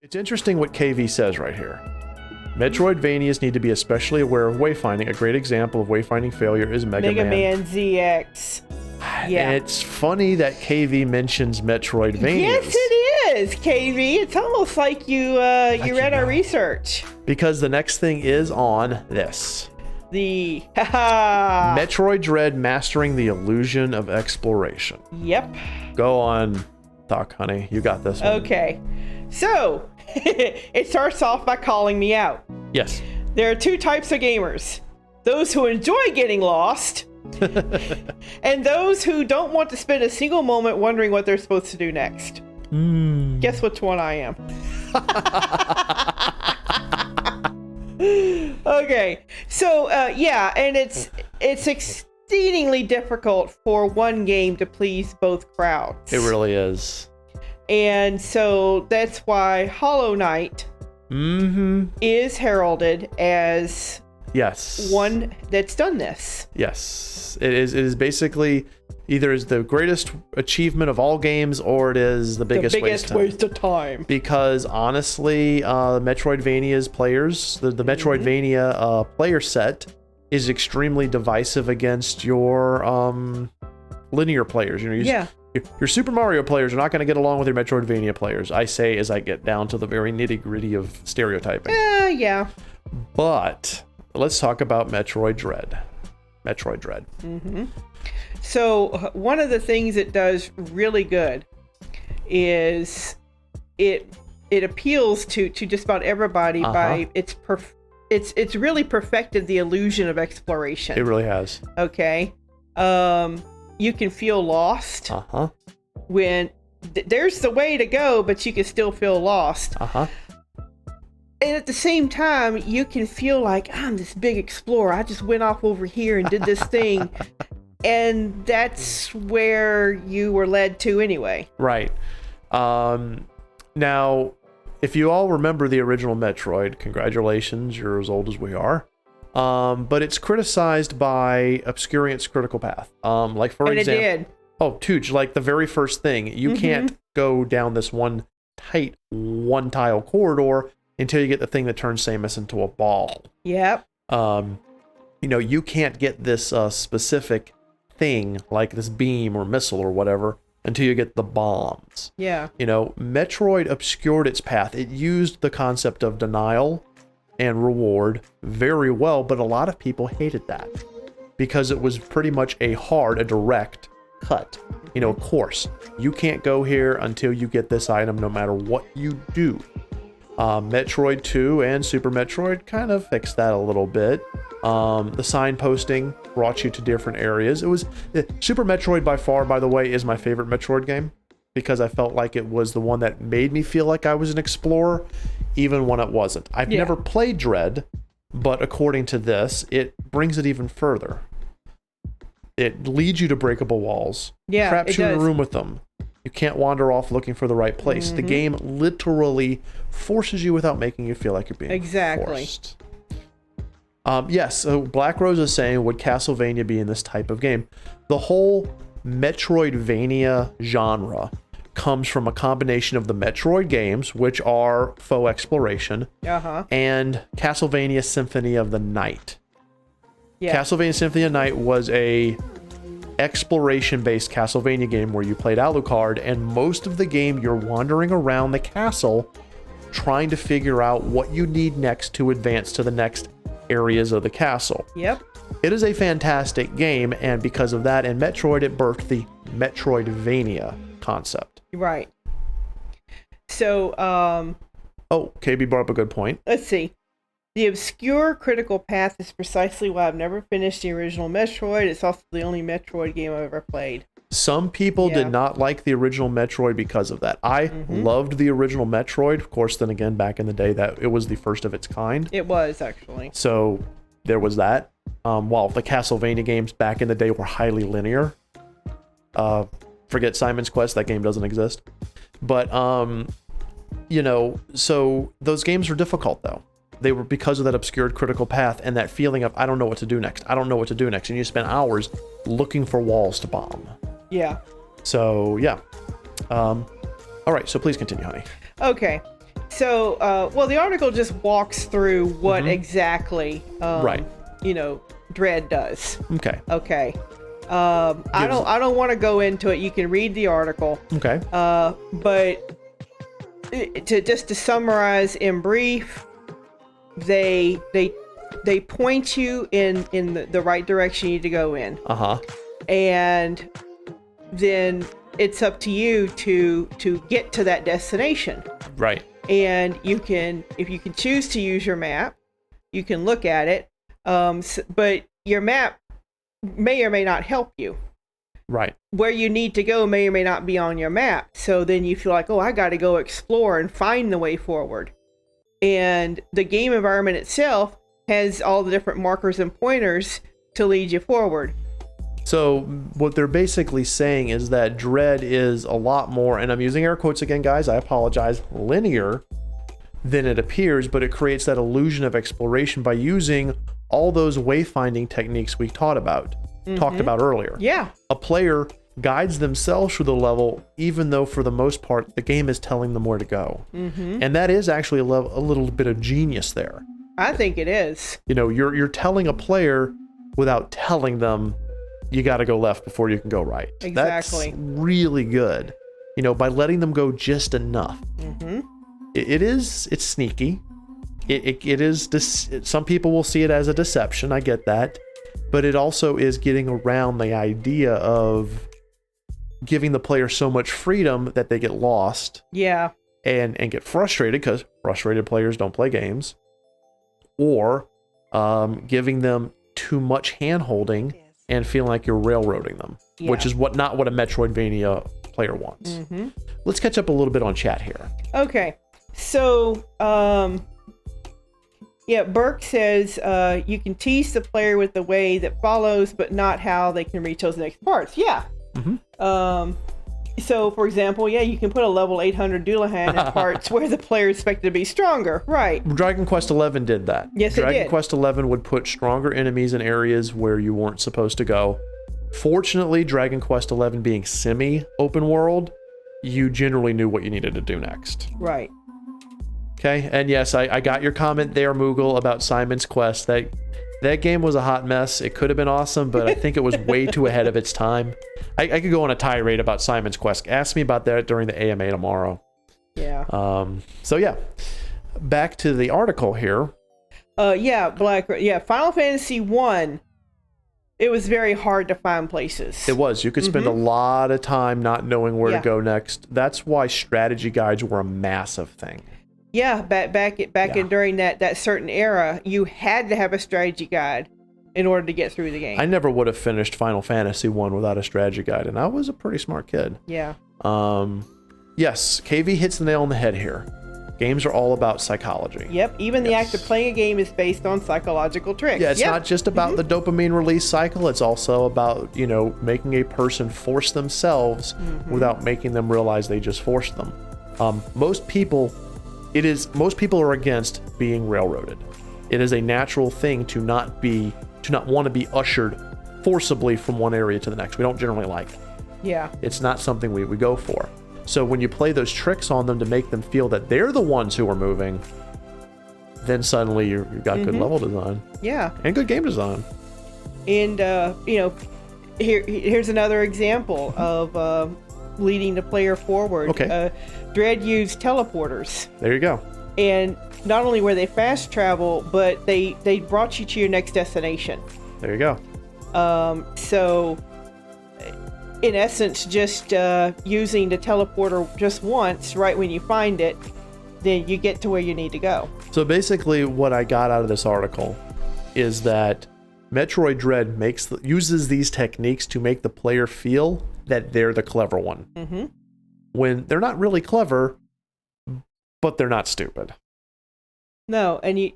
It's interesting what KV says right here. Metroidvanias need to be especially aware of wayfinding. A great example of wayfinding failure is Mega Man ZX. Yeah. It's funny that KV mentions Metroidvanias. Yes, it is, KV. It's almost like you read our research. Because the next thing is on this. The Metroid Dread Mastering the Illusion of Exploration. Yep. Go on, Doc, honey. You got this one. Okay. So, it starts off by calling me out. Yes. There are two types of gamers. Those who enjoy getting lost, and those who don't want to spend a single moment wondering what they're supposed to do next. Guess which one I am. Okay. So, yeah, and it's exceedingly difficult for one game to please both crowds. It really is. And so that's why Hollow Knight is heralded as one that's done this. Yes. It is basically either is the greatest achievement of all games or it is the biggest waste of time. Because honestly, Metroidvania's players, the Metroidvania player set is extremely divisive against your linear players. You know, your Super Mario players are not going to get along with your Metroidvania players, I say, as I get down to the very nitty-gritty of stereotyping. Yeah. But let's talk about Metroid Dread. So one of the things it does really good is it appeals to just about everybody by it's really perfected the illusion of exploration. It really has. Okay. You can feel lost when there's the way to go, but you can still feel lost. And at the same time, you can feel like, I'm this big explorer. I just went off over here and did this thing. And that's where you were led to anyway. Right. Now, if you all remember the original Metroid, congratulations, you're as old as we are. But it's criticized by obscuring its critical path. Like for example, it did. Oh, Tooch, like the very first thing, you can't go down this one tile corridor until you get the thing that turns Samus into a ball. Yep. You know, you can't get this specific thing like this beam or missile or whatever until you get the bombs. Yeah. You know, Metroid obscured its path. It used the concept of denial and reward very well, but a lot of people hated that because it was pretty much a direct cut. You know, course, you can't go here until you get this item no matter what you do. Metroid 2 and Super Metroid kind of fixed that a little bit. The signposting brought you to different areas. It was Super Metroid by far, by the way, is my favorite Metroid game because I felt like it was the one that made me feel like I was an explorer even when it wasn't. I've never played Dread, but according to this, it brings it even further. It leads you to breakable walls. Yeah, traps you in a room with them. You can't wander off looking for the right place. The game literally forces you without making you feel like you're being forced. Yes, so Black Rose is saying, would Castlevania be in this type of game? The whole Metroidvania genre comes from a combination of the Metroid games, which are faux exploration, and Castlevania Symphony of the Night. Yeah. Castlevania Symphony of the Night was a exploration-based Castlevania game where you played Alucard, and most of the game you're wandering around the castle trying to figure out what you need next to advance to the next areas of the castle. Yep. It is a fantastic game, and because of that, in Metroid, it birthed the Metroidvania concept. Right. So, oh, KB brought up a good point. Let's see. The obscure critical path is precisely why I've never finished the original Metroid. It's also the only Metroid game I've ever played. Some people did not like the original Metroid because of that. I loved the original Metroid. Of course, then again, back in the day, that it was the first of its kind. It was, actually. So, there was that. While the Castlevania games back in the day were highly linear. Forget Simon's Quest, that game doesn't exist. But, you know, so those games were difficult, though. They were because of that obscured critical path and that feeling of, I don't know what to do next. I don't know what to do next. And you spend hours looking for walls to bomb. Yeah. So, yeah. All right, so please continue, honey. Okay. So, well, the article just walks through what exactly, Right. Dread does. Okay. I don't want to go into it. You can read the article. Okay. But to summarize in brief, they point you in the right direction you need to go in. And then it's up to you to get to that destination. Right. And if you can choose to use your map, you can look at it. But your map may or may not help you. Right. Where you need to go may or may not be on your map. So then you feel like, oh, I got to go explore and find the way forward. And the game environment itself has all the different markers and pointers to lead you forward. So what they're basically saying is that Dread is a lot more, and I'm using air quotes again, guys, I apologize, linear than it appears, but it creates that illusion of exploration by using all those wayfinding techniques we talked about earlier. Yeah. A player guides themselves through the level, even though for the most part, the game is telling them where to go. And that is actually a little bit of genius there. I think it is. You're telling a player without telling them you got to go left before you can go right. Exactly. That's really good. By letting them go just enough. It's sneaky. It is, some people will see it as a deception. I get that. But it also is getting around the idea of giving the player so much freedom that they get lost. Yeah. And get frustrated, because frustrated players don't play games. Or giving them too much hand-holding and feeling like you're railroading them, which is not what a Metroidvania player wants. Let's catch up a little bit on chat here. Okay. So, Burke says you can tease the player with the way that follows, but not how they can reach those next parts. Yeah. So, for example, you can put a level 800 Doulahan in parts where the player is expected to be stronger. Right. Dragon Quest XI did that. Yes, it did. Dragon Quest XI would put stronger enemies in areas where you weren't supposed to go. Fortunately, Dragon Quest XI being semi-open world, you generally knew what you needed to do next. Right. Okay, and yes, I got your comment there, Moogle, about Simon's Quest. That game was a hot mess. It could have been awesome, but I think it was way too ahead of its time. I could go on a tirade about Simon's Quest. Ask me about that during the AMA tomorrow. Yeah. Back to the article here. Final Fantasy 1, it was very hard to find places. It was. You could spend a lot of time not knowing where to go next. That's why strategy guides were a massive thing. Yeah, back in during that certain era, you had to have a strategy guide in order to get through the game. I never would have finished Final Fantasy 1 without a strategy guide, and I was a pretty smart kid. Yeah. Yes, KV hits the nail on the head here. Games are all about psychology. Yep, even the act of playing a game is based on psychological tricks. Yeah, it's not just about the dopamine release cycle, it's also about, making a person force themselves without making them realize they just forced them. Most people are against being railroaded. It is a natural thing to not want to be ushered forcibly from one area to the next. We don't generally like it. Yeah. It's not something we go for. So when you play those tricks on them to make them feel that they're the ones who are moving, then suddenly you've got good level design. Yeah. And good game design. And, here's another example of leading the player forward. Okay. Dread used teleporters. There you go. And not only were they fast travel, but they brought you to your next destination. There you go. So in essence, just using the teleporter just once, right when you find it, then you get to where you need to go. So basically what I got out of this article is that Metroid Dread uses these techniques to make the player feel that they're the clever one. When they're not really clever, but they're not stupid. No, and you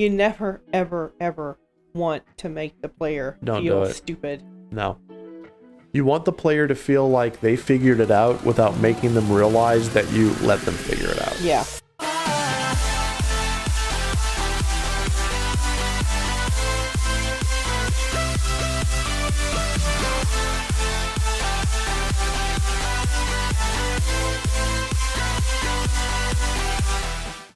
never, ever, ever want to make the player feel stupid. No. You want the player to feel like they figured it out without making them realize that you let them figure it out. Yeah.